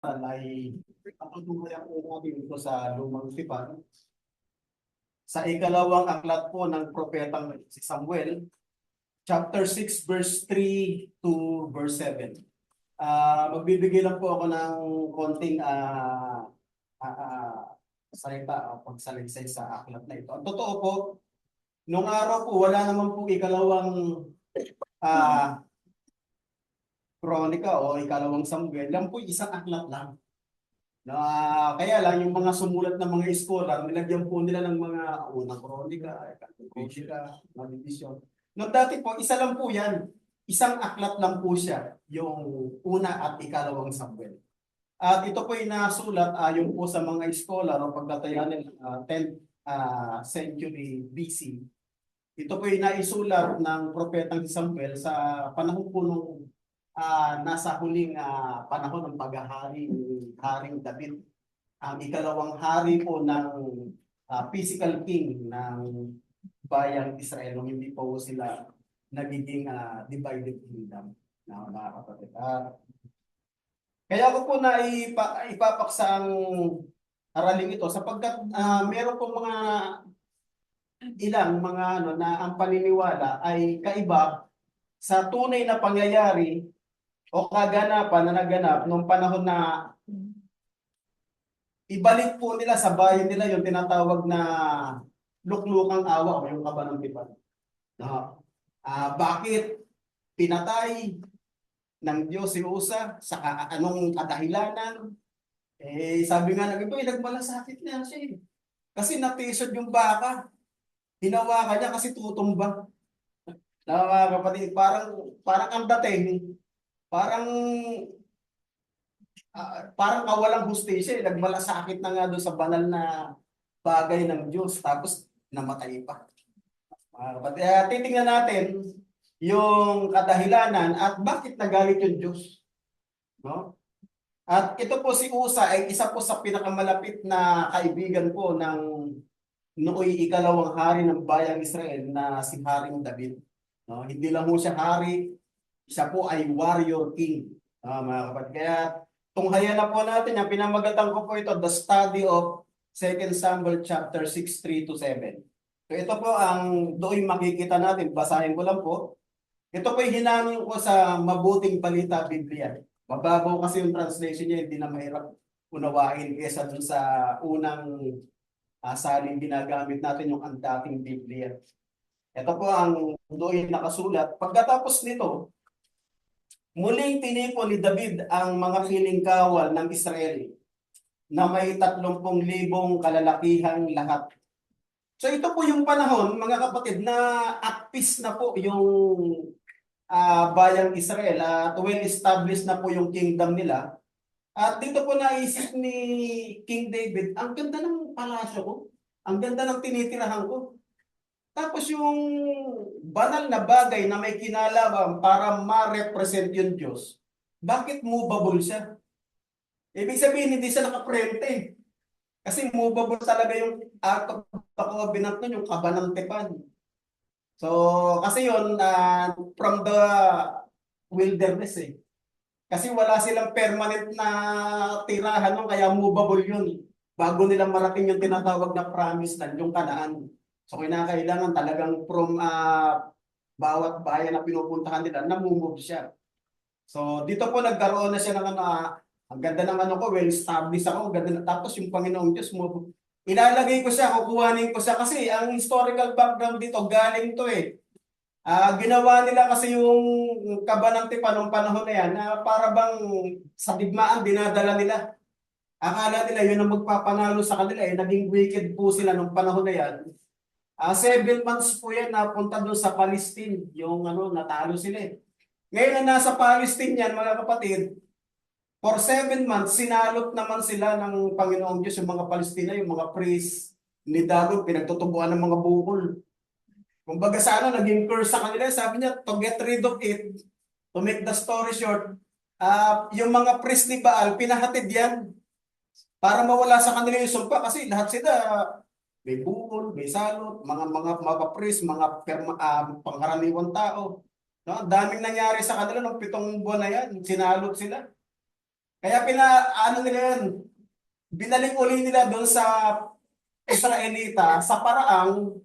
ay patutunguhan po natin ito sa Lumang Tipan. Sa ikalawang aklat po ng propetang si Samuel, chapter 6, verse 3 to verse 7. Magbibigay lang po ako ng konting salita o pagsaliksay sa aklat na ito. Ang totoo po, nung araw po, wala naman po ikalawang ah, kronika o ikalawang Samuel. Lang po isang aklat lang. Kaya lang yung mga sumulat ng mga scholar, nilagyan po nila ng mga unang kronika, kronika, mga division. No, dati po, isa lang po yan. Isang aklat lang po siya, yung una at ikalawang Samuel. At ito po ay nasulat ayon po sa mga scholar o pagdatayan ng 10th century BC. Ito po ay naisulat ng propetang Samuel sa panahon po nung nasa huling panahon ng paghahari ni Haring David, ang ikalawang hari po ng physical king ng bayang Israel nung hindi pa po sila nagiging divided kingdom na mga kapatid. Kaya ko po na ipapaksa ang araling ito sapagkat meron po mga ilang mga na ang paniniwala ay kaiba sa tunay na pangyayari o kaganapan na naganap nung panahon na ibalik po nila sa bayan nila yung tinatawag na luklukang awa o yung kabanang-tipan. Bakit pinatay ng Diyos si Usa sa anong kadahilanan? Sabi nga ng iba, nagmalasakit niya siya. Kasi natisod yung baka. Hinawakan niya kasi tutumba. Mga kapatid, parang ang dating, parang parang kawalang hustisya. Nagmalasakit na nga doon sa banal na bagay ng Diyos. Tapos namatay pa. Mga kapatid, titingnan natin yung kadahilanan at bakit nagalit yung Diyos. No? At ito po si Usa ay isa po sa pinakamalapit na kaibigan po ng nooy ikalawang hari ng bayang Israel na si Haring David. No? Hindi lang po siya hari, siya po ay warrior king. Mga kapatid. Kaya tunghayan na po natin, ang pinamagatan ko po ito, the study of 2 Samuel chapter 6, 3 to 7. So ito po ang doon makikita natin, basahin ko lang po. Ito po hinangin ko sa Mabuting Balita Biblia. Mababaw kasi yung translation niya, hindi na mahirap unawain kesa dun sa unang saling ginagamit natin yung ang dating Biblia. Ito po ang doon nakasulat. Pagkatapos nito, muling tinipon ni David ang mga kilingkawal ng Israel na may 30,000 kalalakihang lahat. So ito po yung panahon, mga kapatid, na at peace na po yung bayang Israel at well-established na po yung kingdom nila. At dito po naisip ni King David, ang ganda ng palasyo ko, ang ganda ng tinitirahan ko. Tapos yung banal na bagay na may kinalaman para ma-represent yung Diyos, bakit movable siya? Ibig sabihin, hindi siya nakaprente. Kasi movable talaga yung act of the covenant nun, yung kabanang-tipan. So, kasi yun, from the wilderness Kasi wala silang permanent na tirahan nun, kaya movable yun. Bago nila marating yung tinatawag na promised land, yung Kanaan. So, kinakailangan talagang from bawat bayan na pinupuntahan nila, namumove siya. So, dito po nagkaroon na siya ng ang ganda ng ko, well-established ako, ganda na, tapos yung Panginoong Diyos mo, ilalagay ko siya, kukuhanin ko siya kasi ang historical background dito, galing to ginawa nila kasi yung kabanang-tipan nung panahon na yan na para bang sa digmaan dinadala nila. Akala nila yun ang magpapanalo sa kanila naging wicked po sila nung panahon na yan. 7 months po yan napunta doon sa Palestine, yung natalo sila Ngayon na nasa Palestine yan, mga kapatid, for 7 months, sinalot naman sila ng Panginoong Diyos, yung mga Palestina, yung mga priest ni Dagon, pinagtutubuan ng mga bukol. Kumbaga sa naging curse sa kanila, sabi niya, to get rid of it, to make the story short, yung mga priest ni Baal, pinahatid yan para mawala sa kanila yung sumpa kasi lahat sila may bukol, may salot, mga priest, mga pangkaraniwang tao. No? Ang daming nangyari sa kanila nung 7 buwan na yan, sinalot sila. Kaya ano nila yan, binalik uli nila doon sa Israelita sa paraang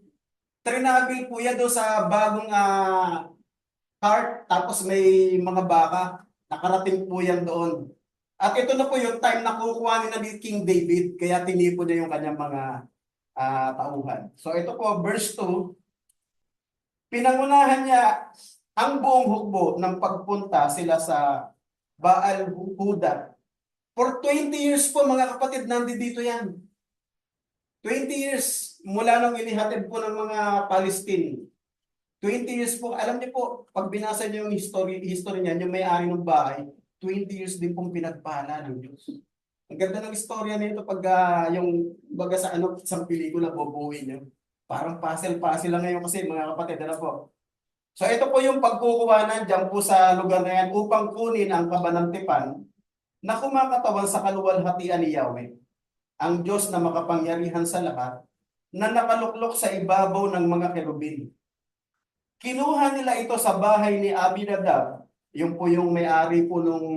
trinabil po yan doon sa bagong cart, tapos may mga baka, nakarating po yan doon. At ito na po yung time na kukuha nila ni King David, kaya tinipon niya yung kanyang mga tauhan. So ito po, verse 2, pinangunahan niya ang buong hukbo ng pagpunta sila sa Baal Huda. For 20 years po mga kapatid, nandito yan. 20 years mula nung inihatid po ng mga Palestine. 20 years po, alam niyo po, pag binasa niyo yung history niya, yung may-ari ng bahay, 20 years din pong pinagpala ng Diyos. Ang ganda ng istorya nito pag yung baga sa isang pelikula bubuuin niyo. Parang puzzle lang ngayon kasi mga kapatid, ano po. So ito po yung pagkukuhanan dyan po sa lugar na yan upang kunin ang kabanantipan na kumakatawan sa kaluwalhatian ni Yahweh, ang Diyos na makapangyarihan sa lahat, na nakaluklok sa ibabaw ng mga kerubin. Kinuha nila ito sa bahay ni Abinadab, yung po yung may-ari po nung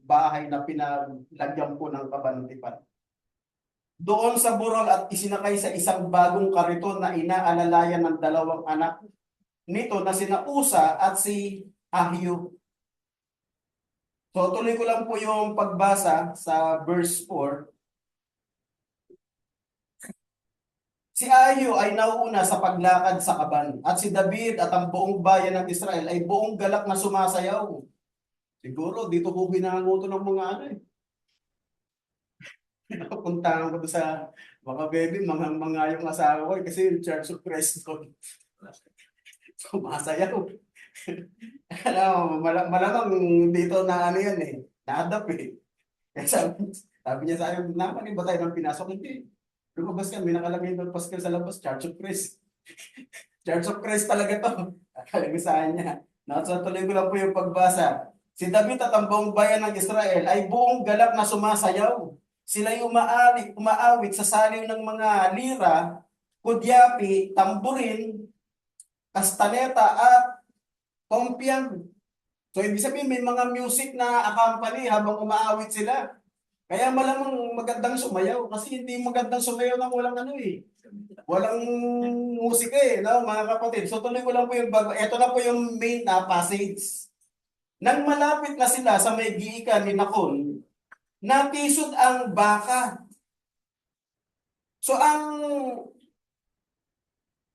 bahay na pinaglagyan po ng kabantipan. Doon sa burol at isinakay sa isang bagong kariton na inaalalayan ng dalawang anak nito na sina Usa at si Ahio. So tuloy ko lang po yung pagbasa sa verse 4. Si Ahio ay nauuna sa paglakad sa kaban, at si David at ang buong bayan ng Israel ay buong galak na sumasayaw. Siguro dito ko pinanguto ng mga Pinapuntahan ko sa mga baby, mga yung asawa ko kasi yung Church of Christ ko. Sumasayaw. Malamang dito na yan eh. Na-adapt eh. Kaya sabi niya sa akin, naman ba tayo ng pinasok? Hindi. Lumabas ka, may nakalagay doon Pascal sa labas, Church of Christ. Church of Christ talaga to. Nakalimusahan niya. Nakatuloy ko lang po yung pagbasa. Si David at ang buong bayan ng Israel ay buong galak na sumasayaw. Sila'y umaawit sa saliw ng mga lira, kudyapi, tamburin, kastaneta at pompiang. So ibig sabihin may mga music na accompany habang umaawit sila. Kaya malamang magandang sumayaw kasi hindi magandang sumayaw ng walang walang musika no, mga kapatid. So tuloy ko lang po yung ito na po yung main passage. Nang malapit na sila sa may giikan ni Nakon, natisod ang baka. So ang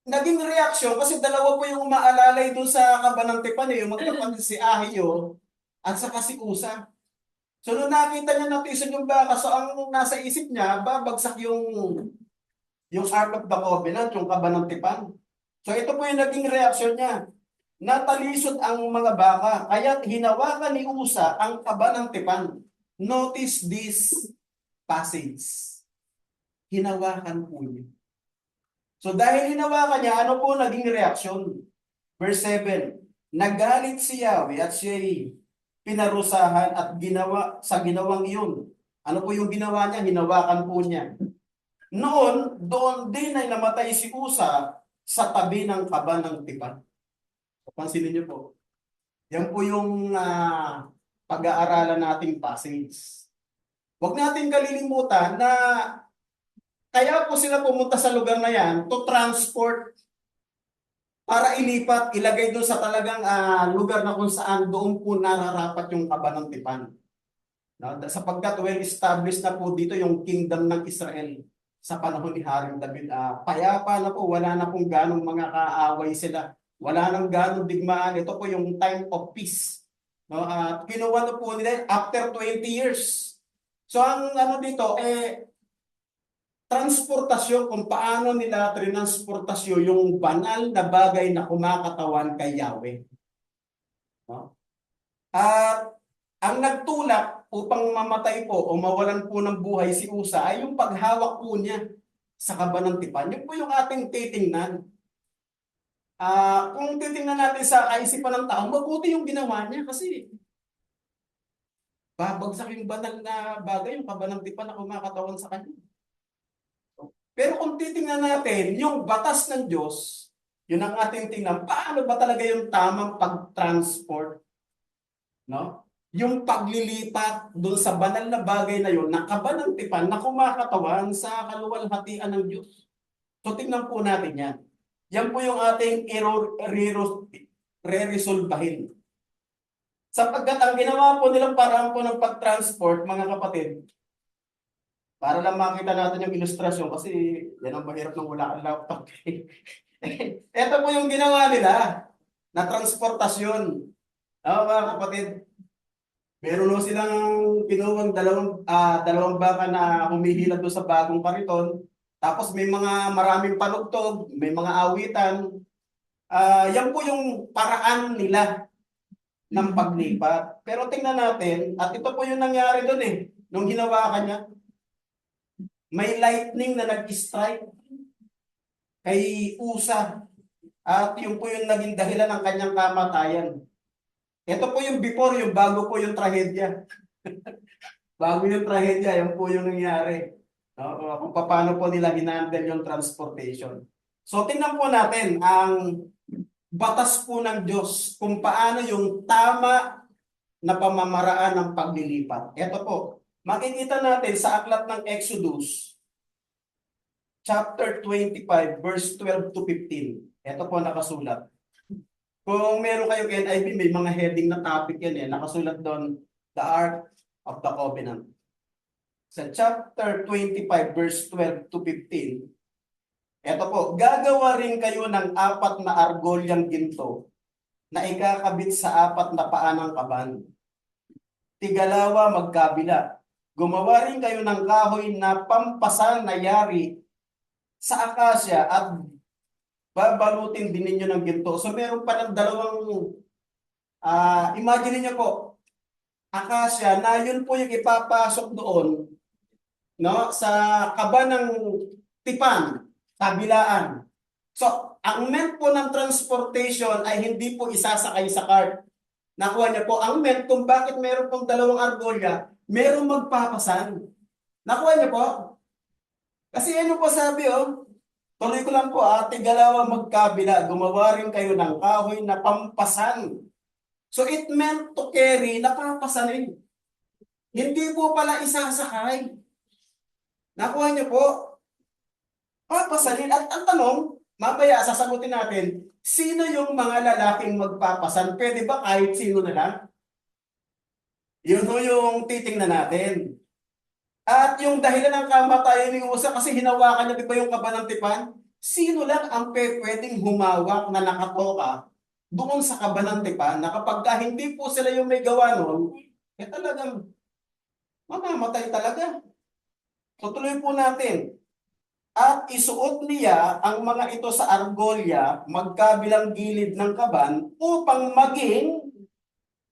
naging reaksyon, kasi dalawa po yung umaalalay doon sa kabanantipan yung magkapatid si Ahio at saka si Usa. So nung nakita niya natisod yung baka, so ang nasa isip niya, babagsak yung Ark of the Covenant, yung kabanantipan. So ito po yung naging reaksyon niya. Natalisod ang mga baka, kaya hinawakan ni Usa ang kabanantipan. Notice this passage. Hinawakan po niya. So dahil hinawakan niya, ano po naging reaksyon? Verse 7, nagalit si Yahweh at siya'y pinarusahan at ginawang iyon. Ano po yung ginawa niya? Hinawakan po niya. Noon, doon din ay namatay si Usa sa tabi ng kaba ng tipan. Pansinin niyo po. Yan po yung pag-aaralan nating passage. Huwag natin kalilimutan na kaya po sila pumunta sa lugar na yan to transport para ilipat, ilagay doon sa talagang lugar na kung saan doon po nararapat yung kabanantipan. No? Sapagkat well-established na po dito yung kingdom ng Israel sa panahon ni Haring David. Payapa na po, wala na pong ganong mga kaaway sila. Wala nang ganong digmaan. Ito po yung time of peace. No? Kinuha na po nila after 20 years. So ang dito, transportasyon, kung paano nila transportasyon yung banal na bagay na kumakatawan kay Yahweh. No? At ang nagtulak upang mamatay po o mawalan po ng buhay si Usa ay yung paghawak po niya sa kabanantipan. Yun po yung ating titingnan. Kung titingnan natin sa kaisipan ng tao, mabuti yung ginawa niya kasi babagsak yung banal na bagay, yung kabanantipan na kumakatawan sa kanya. Pero kung titingnan natin, yung batas ng Diyos, yun ang ating tingnan, paano ba talaga yung tamang pag-transport? No? yung paglilipat doon sa banal na bagay na yun, na kaba ng tipan na kumakatawan sa kaluwalhatian ng Diyos. So tingnan po natin yan. Yan po yung ating re-resolbahin. Sapagkat ang ginawa po nilang paraan po ng pag-transport, mga kapatid, para lang makita natin yung ilustrasyon kasi yan ang mahirap ng wala kang laptop. Ito po yung ginawa nila na transportasyon. Mga kapatid, meron no silang kinuwang dalawang baka na humihila doon sa bagong kariton. Tapos may mga maraming panugtog, may mga awitan. Yan po yung paraan nila ng paglipat. Pero tingnan natin, at ito po yung nangyari doon nung hinawakan niya. May lightning na nag-strike kay Usa. At yun po yung naging dahilan ng kanyang kamatayan. Ito po yung before, yung bago po yung trahedya. Bago yung trahedya, yan po yung nangyari. Kung paano po nila hinandle yung transportation. So tingnan po natin ang batas po ng Diyos kung paano yung tama na pamamaraan ng paglilipat. Ito po, makikita natin sa aklat ng Exodus, chapter 25, verse 12 to 15. Ito po nakasulat. Kung meron kayong NIV, may mga heading na topic yan Nakasulat doon, the Ark of the Covenant. Sa chapter 25, verse 12 to 15, ito po, gagawa rin kayo ng 4 na argolyang ginto na ikakabit sa 4 na paa ng kaban. Tigalawa magkabila. Gumawa rin kayo ng kahoy na pampasan na yari sa akasya at babalutin din ninyo ng ginto. So meron pa ng dalawang, imagine niyo po, akasya na yun po yung ipapasok doon sa kaba ng tipan, kabilaan. So, ang meant po ng transportation ay hindi po isasakay sa cart. Nakuha niyo po, ang meant kung bakit meron pong dalawang argolya, meron magpapasan. Nakuha niyo po? Kasi ano po sabi tuloy ko lang po tigalawa magkabila, gumawa rin kayo ng kahoy na pampasan. So it meant to carry, napapasanin. Hindi po pala isasakay. Nakuha niyo po? Papasanin. At ang tanong, mamaya sasagutin natin, sino yung mga lalaking magpapasan? Pwede ba kahit sino na lang? Yun yung titingnan natin. At yung dahilan ng kamatayan ni Usa kasi hinawakan niya di ba yung kaba ng tipan? Sino lang ang pwedeng humawak na nakatoka doon sa kaba ng tipan na kapag hindi po sila yung may gawa nun, talagang mamamatay talaga. So tuloy po natin. At isuot niya ang mga ito sa argolya magkabilang gilid ng kaban upang maging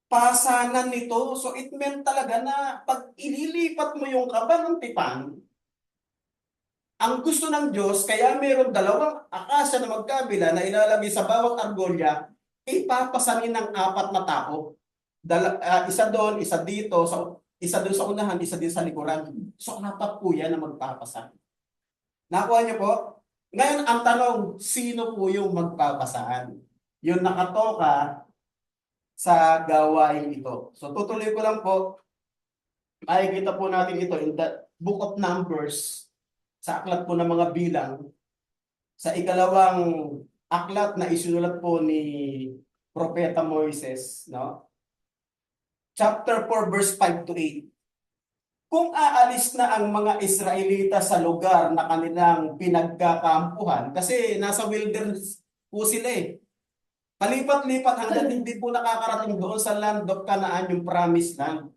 pasanan nito. So it meant talaga na pag ililipat mo yung kaba ng tipan, ang gusto ng Diyos, kaya mayroon dalawang akasya na magkabila na ilalagay sa bawat argolya, ipapasanin ng 4 na tao. Isa doon, isa dito, isa doon sa unahan, isa din sa likuran. So 4 po yan na magpapasan. Nakuha niyo po? Ngayon, ang tanong, sino po yung magpapasaan? Yung nakatoka sa gawain ito. So tutuloy ko lang po, makikita po natin ito in the Book of Numbers, sa aklat po ng mga bilang, sa ikalawang aklat na isinulat po ni Propeta Moises, Chapter 4, verse 5 to 8. Kung aalis na ang mga Israelita sa lugar na kanilang pinagkakampuhan, kasi nasa wilderness po sila palipat-lipat hanggang hindi po nakakarating doon sa land of Canaan, yung promised land.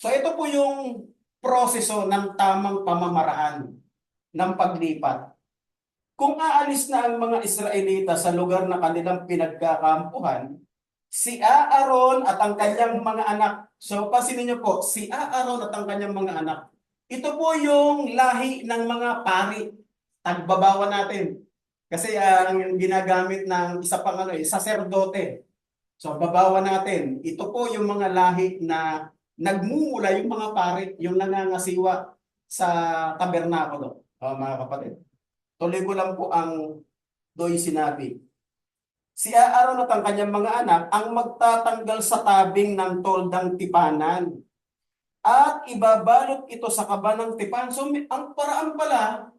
So ito po yung proseso ng tamang pamamaraan ng paglipat. Kung aalis na ang mga Israelita sa lugar na kanilang pinagkakampuhan, si Aaron at ang kanyang mga anak. So pansinin niyo po, si Aaron at ang kanyang mga anak. Ito po yung lahi ng mga pari. Tagbabawa natin. Kasi ang ginagamit ng isa pang saserdote. So babawa natin. Ito po yung mga lahi na nagmumula yung mga pari, yung nangangasiwa sa tabernakulo. Mga kapatid. Tuloy ko lang po ang doy sinabi. Si Aaron at ang kanyang mga anak ang magtatanggal sa tabing ng toldang tipanan at ibabalot ito sa kaba ng tipan. So, ang paraan pala,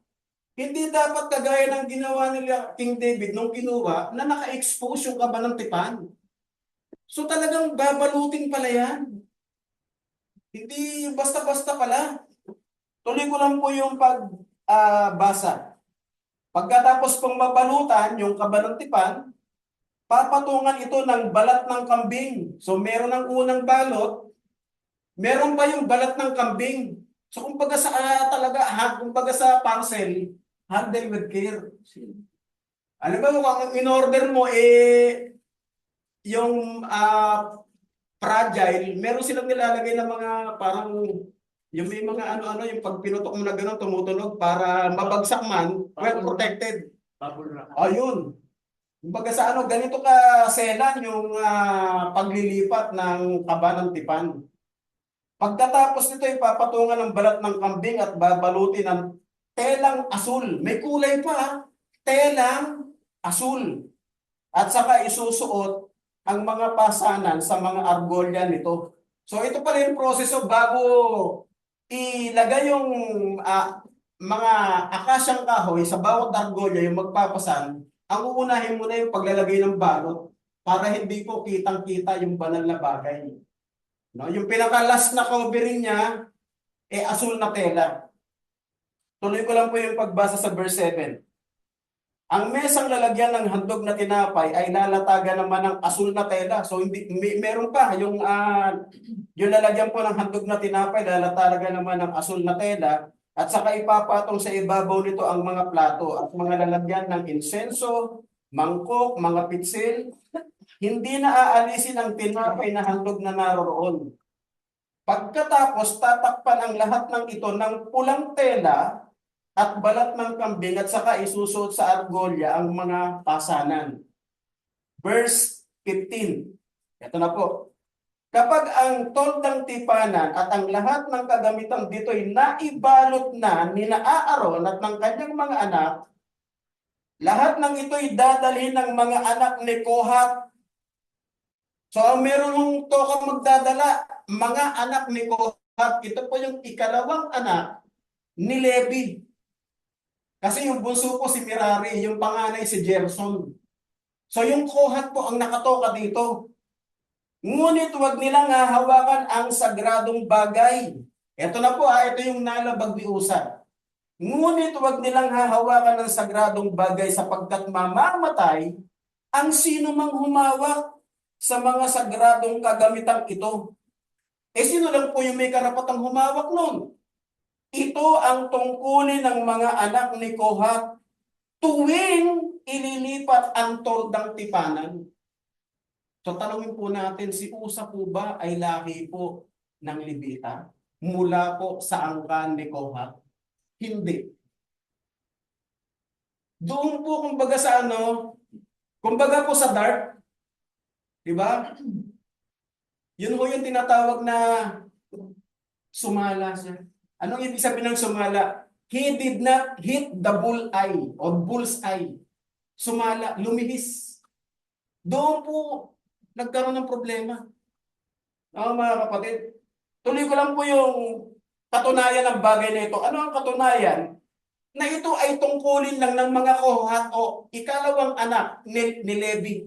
hindi dapat kagaya ng ginawa nila King David nung kinuha na naka-expose yung kaba ng tipan. So, talagang babalutin pala yan. Hindi basta-basta pala. Tuloy ko lang po yung pagbasa. Pagkatapos pong mabalutan yung kaba ng tipan, papatungan ito ng balat ng kambing. So, meron ng unang balot, meron pa yung balat ng kambing. So, kumbaga sa kumbaga sa parcel, handle with care. Alam mo, kung in-order mo, yung fragile, meron silang nilalagay ng mga parang, yung may mga ano-ano, yung pag pinutok mo na gano'n, tumutunog para mabagsak man, well protected. Ayun. Kumbaga sa ganito ka selan yung paglilipat ng kaba ng tipan. Pagkatapos nito, ipapatungan ng balat ng kambing at babalutin ng telang asul. May kulay pa, telang asul. At saka isusuot ang mga pasanan sa mga argolya nito. So ito pala yung proseso bago ilagay yung mga akasyang kahoy sa bawat argolya yung magpapasan. Ang uunahin mo na yung paglalagay ng balot para hindi po kitang-kita yung banal na bagay. No? Yung pinaka-last na covering niya, asul na tela. Tuloy ko lang po yung pagbasa sa verse 7. Ang mesang lalagyan ng handog na tinapay ay lalatagan naman ng asul na tela. So hindi meron pa yung lalagyan po ng handog na tinapay lalatagan naman ng asul na tela at saka ipapatong sa ibabaw nito ang mga plato at mga lalagyan ng insenso, mangkok, mga pitsil. Hindi na aalisin ang tinapay na handog na naroroon. Pagkatapos tatakpan ang lahat ng ito ng pulang tela at balat ng kambing at saka isusuot sa argolya ang mga pasanan. Verse 15. Ito na po. Kapag ang toldang tipanan at ang lahat ng kagamitan dito'y naibalot na ni Aaron at ng kanyang mga anak, lahat ng ito'y dadalhin ng mga anak ni Kohat. So, meron mong tokang magdadala, mga anak ni Kohat. Ito po yung ikalawang anak ni Levi. Kasi yung bunso po si Merari, yung panganay si Gerson. So yung Kohat po ang nakatoka dito. Ngunit huwag nilang hahawakan ang sagradong bagay. Ito na po, ito yung nalabag ni Usa. Ngunit huwag nilang hahawakan ang sagradong bagay sapagkat mamamatay ang sino mang humawak sa mga sagradong kagamitang ito. Sino lang po yung may karapatang humawak nun? Ito ang tungkulin ng mga anak ni Kohat tuwing ililipat ang toldang tipanan. So tanungin po natin, si Usa po ba ay lahi po ng Levita? Mula po sa angkan ni Kohat? Hindi. Doon po kumbaga sa kumbaga po sa dark, di ba? Yun po yung tinatawag na sumala siya. Anong ibig sabihin ng sumala? He did not hit the bullseye or bullseye. Sumala, lumihis. Doon po nagkaroon ng problema. Mga kapatid, tuloy ko lang po yung katunayan ng bagay na ito. Ano ang katunayan? Na ito ay tungkulin lang ng mga Kohat o ikalawang anak ni Levi.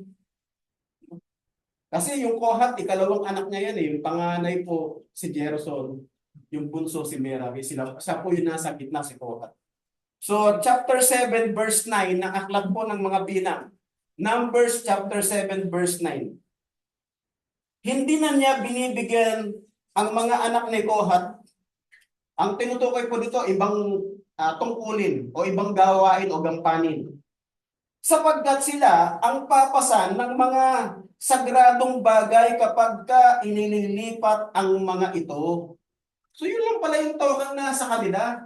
Kasi yung Kohat, ikalawang anak niya yan yung panganay po si Gerson, yung bunso si Merari. Siya po yung nasa gitna si Kohat. So, chapter 7, verse 9, ng aklat po ng mga binang. Numbers chapter 7, verse 9. Hindi na niya binibigyan ang mga anak ni Kohat. Ang tinutukoy po dito, ibang tungkulin o ibang gawain o gampanin. Sapagkat sila ang papasan ng mga sagradong bagay kapag inililipat ang mga ito. So yun lang pala yung tokang nasa kanila.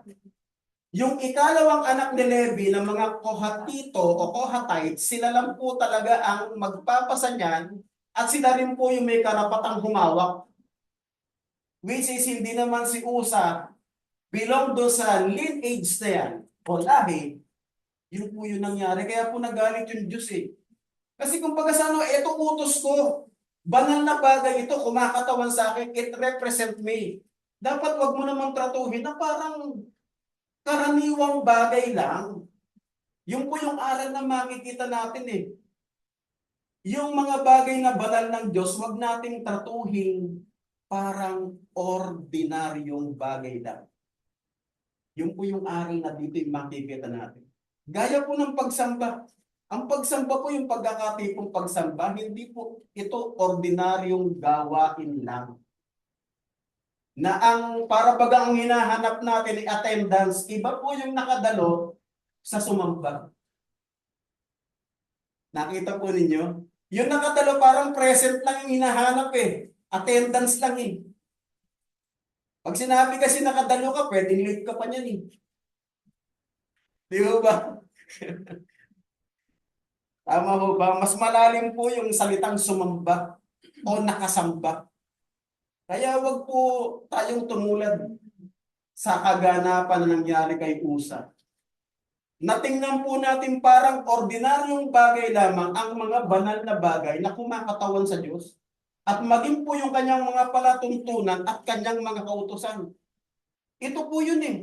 Yung ikalawang anak ni Levi ng mga Kohatito o Kohatites, sila lang po talaga ang magpapasa niyan at sila rin po yung may karapatang humawak. Which is hindi naman si Usa belong do sa lineage na yan o lahi, yun po yung nangyari. Kaya po nagalit yung Diyos . Kasi kumbaga sa ano, ito utos ko. Banal na bagay ito, kumakatawan sa akin, it represent me. Dapat wag mo namang tratuhin na parang karaniwang bagay lang. Yung po yung aral na makikita natin eh. Yung mga bagay na banal ng Diyos, wag nating tratuhin parang ordinaryong bagay lang. Yun po yung aral na dito yung makikita natin. Gaya po ng pagsamba. Ang pagsamba po yung pagkakatipong pagsamba, hindi po ito ordinaryong gawain lang. Na ang para baga ang hinahanap natin ay attendance, iba po yung nakadalo sa sumamba. Nakita po ninyo? Yung nakadalo parang present lang yung hinahanap eh. Attendance lang eh. Pag sinabi kasi nakadalo ka, pwedeng late ka pa niyan eh. Di ba? Tama ho ba? Mas malalim po yung salitang sumamba o nakasamba. Kaya wag po tayong tumulad sa kaganapan na nangyari kay Usa. Natingnan po natin parang ordinaryong bagay lamang ang mga banal na bagay na kumakatawan sa Diyos at maging po yung kanyang mga palatuntunan at kanyang mga kautusan. Ito po yun eh.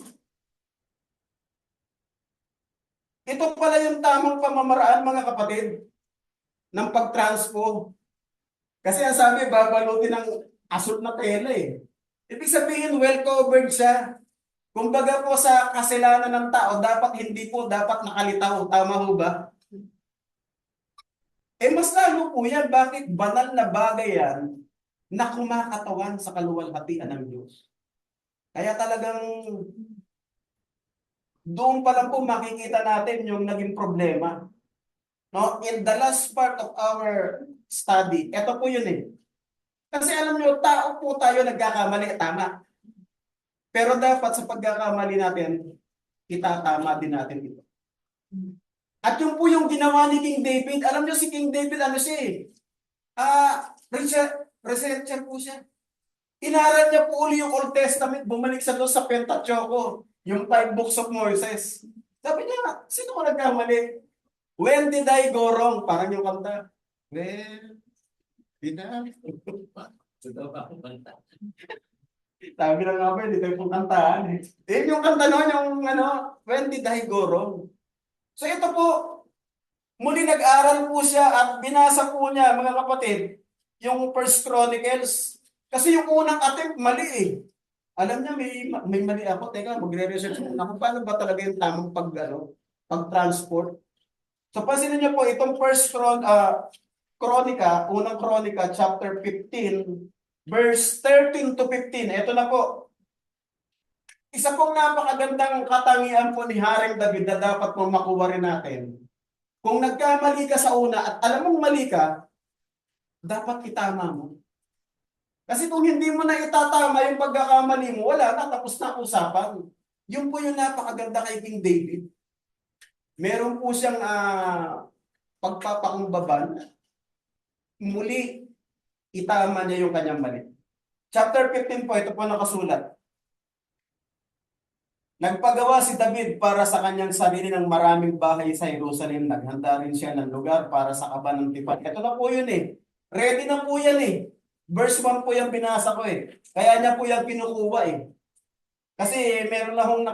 Ito pala yung tamang pamamaraan mga kapatid ng pag-transpo. Kasi ang sabi, babalutin ng asot na tela eh. Ibig sabihin, well covered siya. Kumbaga po sa kasalanan ng tao, dapat hindi po dapat nakalitaw. Tama ho ba? Eh mas lalo po yan, bakit banal na bagay yan na kumakatawan sa kaluwalhatian ng Diyos. Kaya talagang doon pa lang po makikita natin yung naging problema. No? In the last part of our study, ito po yun eh. Kasi alam nyo, tao po tayo nagkakamali, tama. Pero dapat sa pagkakamali natin, itatama din natin ito. At yung po yung ginawa ni King David, alam nyo si King David, ano siya eh? Researcher po siya. Inaral niya po uli yung Old Testament, bumalik sa doon sa Pentateuch, yung 5 books of Moses. Sabi niya, sino ko nagkamali? When did I go wrong? Parang yung kanta. Well, ito ba akong kanta? Sabi na nga ba, hindi tayo pong kantaan eh. Yung kanta noon, yung ano, when did I go wrong? So ito po, muli nag-aral po siya at binasa po niya, mga kapatid, yung First Chronicles. Kasi yung unang attempt, mali eh. Alam niya, may mali ako. Teka, magre-research muna ako. Paano ba talaga yung tamang pag-transport? So, pansinin niyo po, itong unang Kronika, chapter 15, verse 13 to 15. Ito na po. Isa pong napakagandang katangian po ni Haring David na dapat pong makuha rin natin. Kung nagkamali ka sa una at alam mong mali ka, dapat itama mo. Kasi kung hindi mo na itatama yung pagkakamali mo, wala na, tapos na usapan. Yun po yung napakaganda kay King David. Meron po siyang pagpapakumbaban. Muli, itama niya yung kanyang mali. Chapter 15 po, ito po nakasulat. Nagpagawa si David para sa kanyang sarili ng maraming bahay sa Jerusalem. Naghanda rin siya ng lugar para sa kaban ng tipan. Ito na po yun eh. Ready na po yan eh. Verse 1 po yung binasa ko eh. Kaya niya po yung kinukuha eh. Kasi meron na hong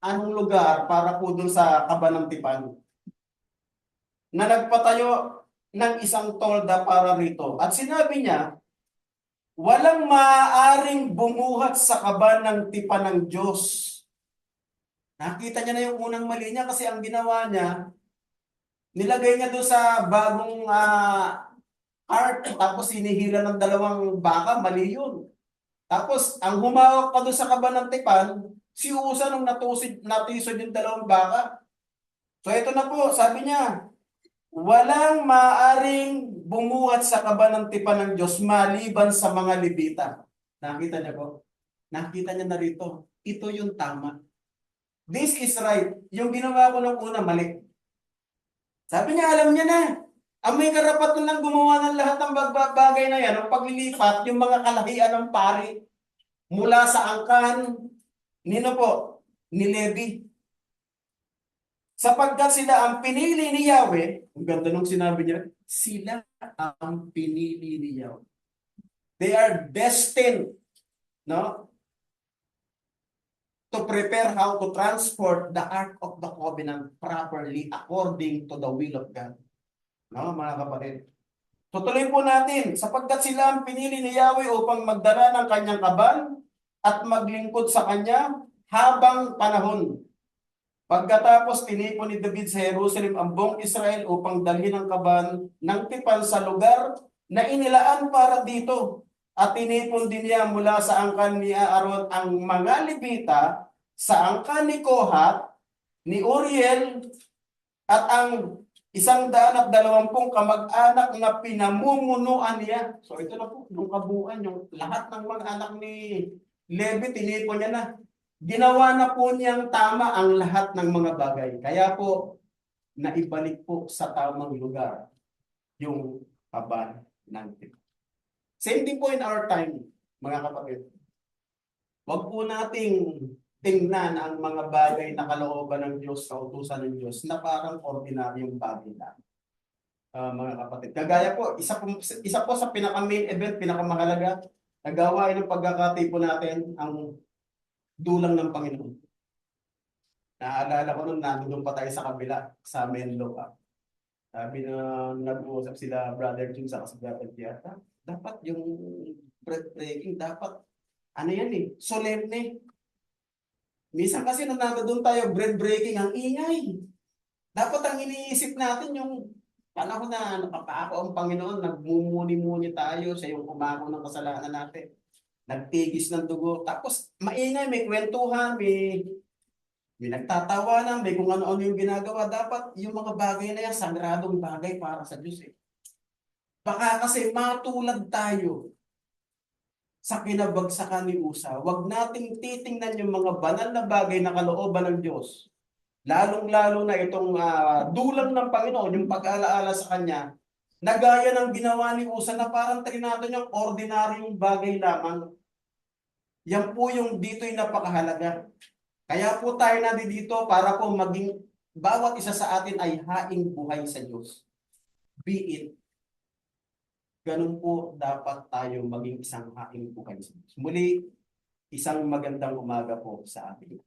anong lugar para po dun sa kaban ng tipan. Na nagpatayo ng isang tolda para rito. At sinabi niya, walang maaaring bumuhat sa kaban ng tipan ng Diyos. Nakita niya na yung unang mali niya kasi ang ginawa niya, nilagay niya doon sa bagong cart, tapos sinihila ng 2 baka, mali yun. Tapos, ang humawak pa doon sa kaban ng tipan, si Usa nung natisod yung 2 baka. So ito na po, sabi niya, walang maaring bumuhat sa kaban ng tipan ng Diyos maliban sa mga Levita. Nakita niya po? Nakita niya na rito. Ito yung tama. This is right. Yung ginawa ko nung una, mali. Sabi niya, alam niya na. Ang may karapatan lang gumawa ng lahat ng bagay na yan, ang paglilipat, yung mga kalahian ng pari, mula sa angkan, nino po? Ni Levi. Sapagkat sila ang pinili ni Yahweh, ang ganda nung sinabi niya, sila ang pinili ni Yahweh. They are destined, no, to prepare how to transport the Ark of the Covenant properly according to the will of God. No, mga kapatid. Tutuloy po natin, sapagkat sila ang pinili ni Yahweh upang magdala ng kanyang kaban at maglingkod sa kanya habang panahon. Pagkatapos tinipon ni David sa Jerusalem ang buong Israel upang dalhin ang kaban ng tipan sa lugar na inilaan para dito. At tinipon din niya mula sa angkan ni Aaron ang mga Levita sa angkan ni Kohat, ni Uriel, at ang 120 kamag-anak na pinamumunuan niya. So ito na po, yung kabuuan, yung lahat ng mga anak ni Levi, tinipon niya na. Ginawa na po niyang tama ang lahat ng mga bagay. Kaya po, naibalik po sa tamang lugar yung kaban ng tipan. Same thing po in our time, mga kapatid. Huwag po nating tingnan ang mga bagay na kalooban ng Diyos, kautusan ng Diyos, na parang ordinaryong bagay lang. Mga kapatid. Kagaya po, isa po sa pinaka-main event, pinakamahalaga, nagawain ng pagkakatipo natin ang dulang ng Panginoon. Naalala ko nung nandun pa tayo sa kabila, sa Menlo pa. Sabi na nag-uusap sila, Brother Jun sa Brother Diata, dapat yung bread breaking, dapat, ano yan eh, solemne. Minsan kasi nung nandun tayo, bread breaking, ang ingay. Dapat ang iniisip natin yung panahon na nakapako ang Panginoon, nagmumuni-muni tayo sa yung kumako ng kasalanan natin. Nagtigis ng dugo. Tapos maingay, may kwentuhan, may nagtatawanan, may kung ano-ano yung ginagawa. Dapat yung mga bagay na yan, sagradong bagay para sa Diyos eh. Baka kasi matulad tayo sa kinabagsakan ni Usa. Huwag nating titingnan yung mga banal na bagay na kalooban ng Diyos. Lalong-lalo na itong dulang ng Panginoon, yung pag-alaala sa Kanya, na gaya ng ginawa ni Usa na parang trinado niyang ordinaryong bagay lamang. Yan po yung dito'y napakahalaga. Kaya po tayo nandito para po maging bawat isa sa atin ay haing buhay sa Diyos. Be it. Ganun po dapat tayo maging isang haing buhay sa Diyos. Muli, isang magandang umaga po sa atin.